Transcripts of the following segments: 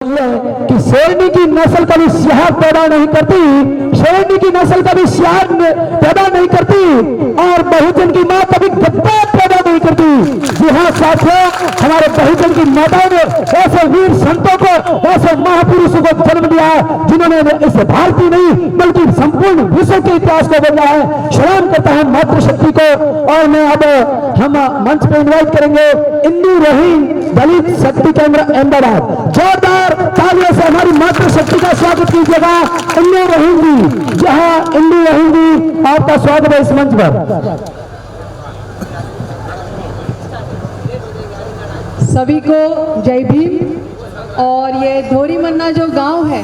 ये है कि शेरनी की नस्ल कभी सियार पैदा नहीं करती, शेरनी की नस्ल कभी सियार पैदा नहीं करती, और बहुजन की मां कभी गद्दार पैदा नहीं करती। जी हाँ साथियों, हमारे बहुजन की माताओं ने ऐसे वीर संतों को, ऐसे महापुरुषों को जन्म दिया है जिन्होंने इस भारतीय नहीं बल्कि संपूर्ण विश्व के इतिहास को बदला है। सलाम करता है मातृशक्ति को। और मैं अब हम मंच पे इन्वाइट करेंगे इंदू रोहिन दलित शक्ति केंद्र अहमदाबाद। जोरदार तालियों से हमारी मातृशक्ति का स्वागत कीजिएगा। इंदू रोहिन जी, जहां इंदू रोहिन जी आपका स्वागत है इस मंच पर। सभी को जय भीम। और ये धोरी मन्ना जो गांव है,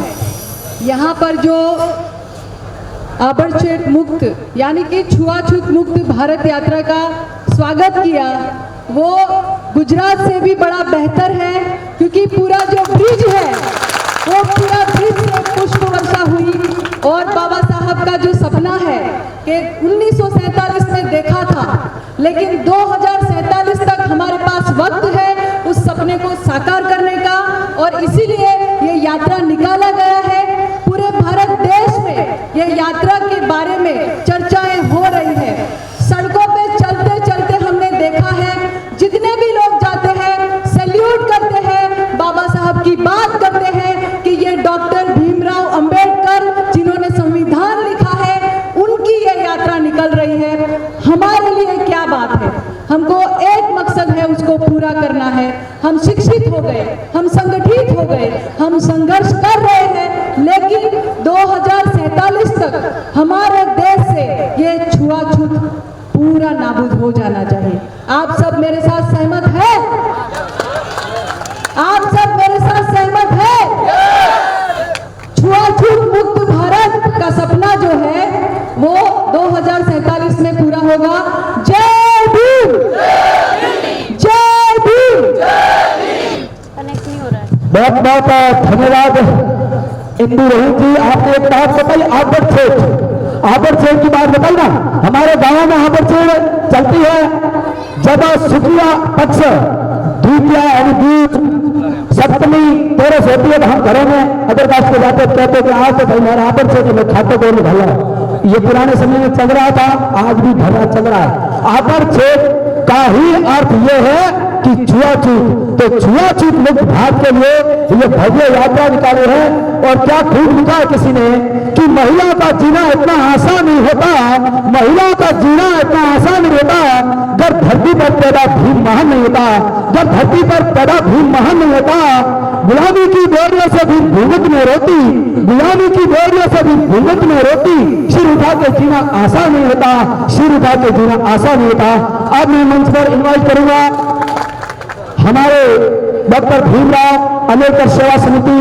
यहाँ पर जो आबड़छेट मुक्त यानी कि छुआछूत मुक्त भारत यात्रा का स्वागत किया, वो गुजरात से भी बड़ा बेहतर है, क्योंकि पूरा जो ब्रिज है वो पूरा ब्रिज से पुष्प वर्षा हुई। और बाबा साहब का जो सपना है कि 1947 में देखा था, लेकिन 2047 तक हमारे पास वक्त है उस सपने को साकार करने का, और इसीलिए ये यात्रा निकाला गया है। पूरे भारत देश में ये यात्रा के बारे में चर्चाएं हो रही है। सड़कों पे चलते चलते हमने देखा है, जितने भी लोग जाते हैं सैल्यूट करते हैं, बाबा साहब की बात करते हैं कि ये डॉक्टर भीमराव अंबेडकर जिन्होंने संविधान लिखा है, उनकी ये यात्रा निकल रही है। हमारे लिए क्या बात है, हमको एक मकसद है, उसको पूरा करना है। हम शिक्षित हो गए, हम संगठित हो गए, हम संघर्ष कर रहे हैं, लेकिन 2047 तक हमारे देश से ये छुआछूत पूरा नाबूद हो जाना चाहिए। आप सब मेरे साथ सहमत हैं? आप सब मेरे साथ सहमत हैं? छुआछूत मुक्त भारत का सपना जो है वो 2047 में पूरा होगा। जय भीम, जय भीम। कनेक्ट नहीं हो रहा है। बहुत बहुत धन्यवाद इंदू रोहिन जी। आपने एक बात बताई, आबड़छेड़ की बात बताई ना। हमारे गांव में आबड़छेड़ चलती है जब शुक्रिया पक्ष द्वितीया यानी बीज सप्तमी तेरस होती है, तो हम घरों में अदर कास्ट को जाते कहते कि आज तो भाई मेरा आबड़छेड़ में खाते को भला। ये पुराने समय में चल रहा था, आज भी भला चल रहा है। आबड़छेड़ का ही अर्थ ये है कि छुआछूत, तो छुआछूत मुक्त भारत के लिए ये भव्य यात्रा निकाली है। और क्या खूब लिखा है किसी ने कि महिला का जीना इतना आसान नहीं होता, महिला का जीना इतना आसान नहीं होता जब धरती पर पैदा भीम महान नहीं होता, जब धरती पर पैदा भीम महान नहीं होता। गुलामी की बेड़ियों से भी भूमत में रोटी, गुलामी की बेड़ियों से भी भूमत में रोटी, सिर उठा के जीना आसान नहीं होता, सिर उठा के जीना आसान नहीं होता। अब मैं मंच पर इन्वाइट करूंगा हमारे डॉक्टर भीमराव अंबेडकर सेवा समिति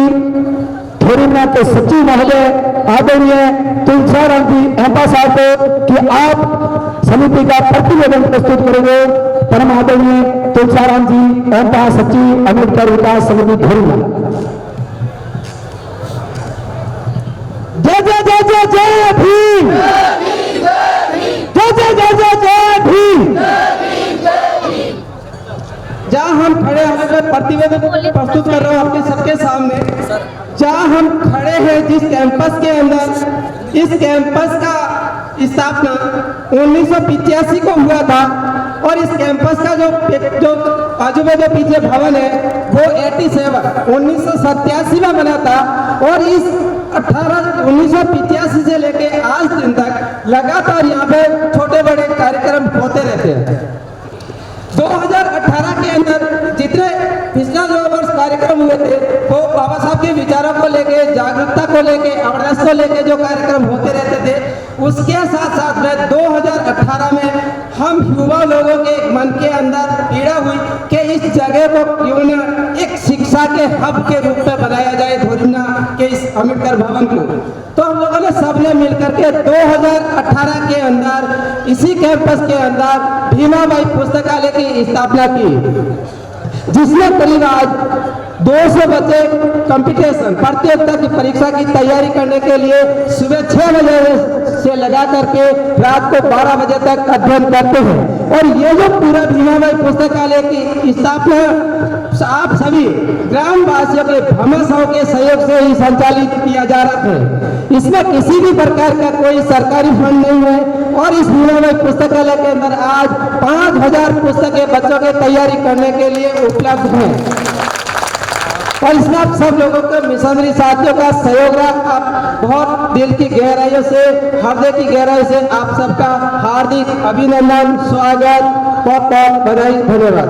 धोरीमन्ना के सचिव महोदय आदरणीय तुलसीराम जी एम्पा साहब को कि आप समिति का प्रतिवेदन प्रस्तुत करेंगे। परम आदरणीय तुलसीराम जी एम्पा सचिव अम्बेडकर विकास समिति धोरीमन्ना। जय जय जय जय जय भीम, जय जय जय जय जय भीम। जहाँ हम खड़े हैं, मैं प्रतिवेदन प्रस्तुत कर रहा हूँ आपके सबके सामने। जहाँ हम खड़े हैं जिस कैंपस के अंदर, इस कैंपस का स्थापना 1985 को हुआ था, और इस कैंपस का जो बाजू में जो पीछे भवन है वो 1987 में बना था। और इस 1985 से लेके आज दिन तक लगातार यहाँ पे छोटे बड़े कार्यक्रम होते रहते हैं। 2018 के अंदर जितने पिछला 2 वर्ष कार्यक्रम हुए थे वो बाबा साहब के विचारों को लेके, जागरूकता को लेके, अवेयरनेस को लेके जो कार्यक्रम होते रहते थे, उसके साथ साथ में 2018 में हम युवा लोगों के मन के अंदर पीड़ा हुई कि इस जगह को क्यों न एक शिक्षा के हब के रूप में बनाया जाए, धोरीमन्ना के इस अम्बेडकर भवन को। तो हम लोगों ने सबने मिलकर के 2018 के अंदर इसी कैंपस के अंदर भीमाबाई पुस्तकालय की स्थापना की, जिसमें करीब आज 200 बच्चे कंपटीशन प्रतियोगिता की परीक्षा परीक्षा की तैयारी करने के लिए सुबह 6 बजे से लगा करके रात को 12 बजे तक अध्ययन करते हैं। और ये जो पूरा भीमाबाई पुस्तकालय की स्थापना आप सभी ग्रामवासियों के भमसों के सहयोग से ही संचालित किया जा रहा है। इसमें किसी भी प्रकार का कोई सरकारी फंड नहीं है और इस भीमाबाई पुस्तकालय के अंदर आज 5000 पुस्तकें बच्चों के तैयारी करने के लिए उपलब्ध हैं। और इसमें आप सब लोगों को मिशनरी साथियों का सहयोग रहा। आप बहुत दिल की गहराइयों से, हृदय की गहराई से आप सबका हार्दिक अभिनंदन, स्वागत, बहुत बहुत बधाई, धन्यवाद।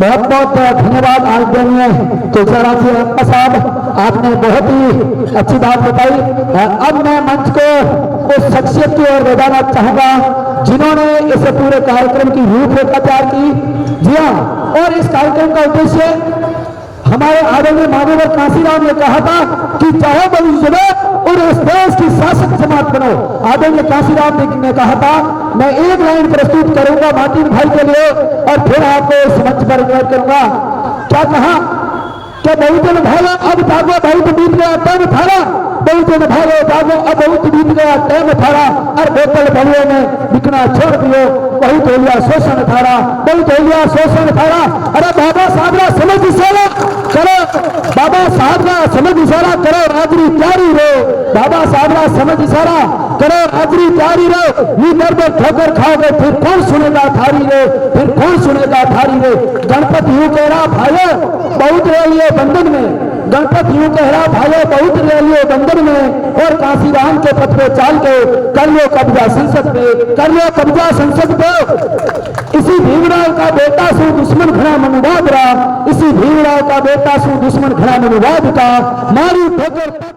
बहुत बहुत धन्यवाद आदरणीय तुलसीराम अप्पा साहब, आपने बहुत ही अच्छी बात बताई। अब मैं मंच को उस शख्सियत की ओर ले जाना चाहूंगा जिन्होंने इस पूरे कार्यक्रम की रूपरेखा तैयार की। जी हाँ, और इस कार्यक्रम का उद्देश्य हमारे आदरणीय माननीय काशीराम ने कहा था कि चाहे भविष्य में और इस देश की शासक जमात बनो। आदरणीय काशीराम ने कहा था, मैं एक लाइन प्रस्तुत करूंगा मार्टिन भाई के लिए और फिर आपको इस मंच पर इन्वाइट करूंगा। क्या कहा कि बहुजन भागा अब जागो, बहुत बीत गया टाइम थारा, बहुजन भागो जागो अब बहुत बीत गया टाइम थारा, और बोतल भलियों में बिकना छोड़ दियो, बहुत हो लिया शोषण थारा, बहुत हो लिया शोषण थारा। अरे बाबा साहब का समझ इशारा करो, बाबा साहब का समझ इशारा करो, हाजरी तैयारी रो, बाबा साहब का समझ इशारा करो, हाजरी तैयारी रो। लीडर में ठोकर खाओगे फिर कौन सुनेगा थारी रे, फिर कौन सुनेगा थारी रे। गणपति यूं कह रहा भाइयों बहुत रैलिए बंधन में, गणपति यूं कह रहा भाइयों बहुत रैलिए बंधन में, और काशीराम के पथ पे चाल के कर लो कब्जा संसद पे, कर लो कब्जा संसद पे। इसी भीमराव का बेटा सु दुश्मन घना मनुवाद रहा, इसी भीमराव का बेटा सु दुश्मन घना मनुवाद का, मारी ठोकर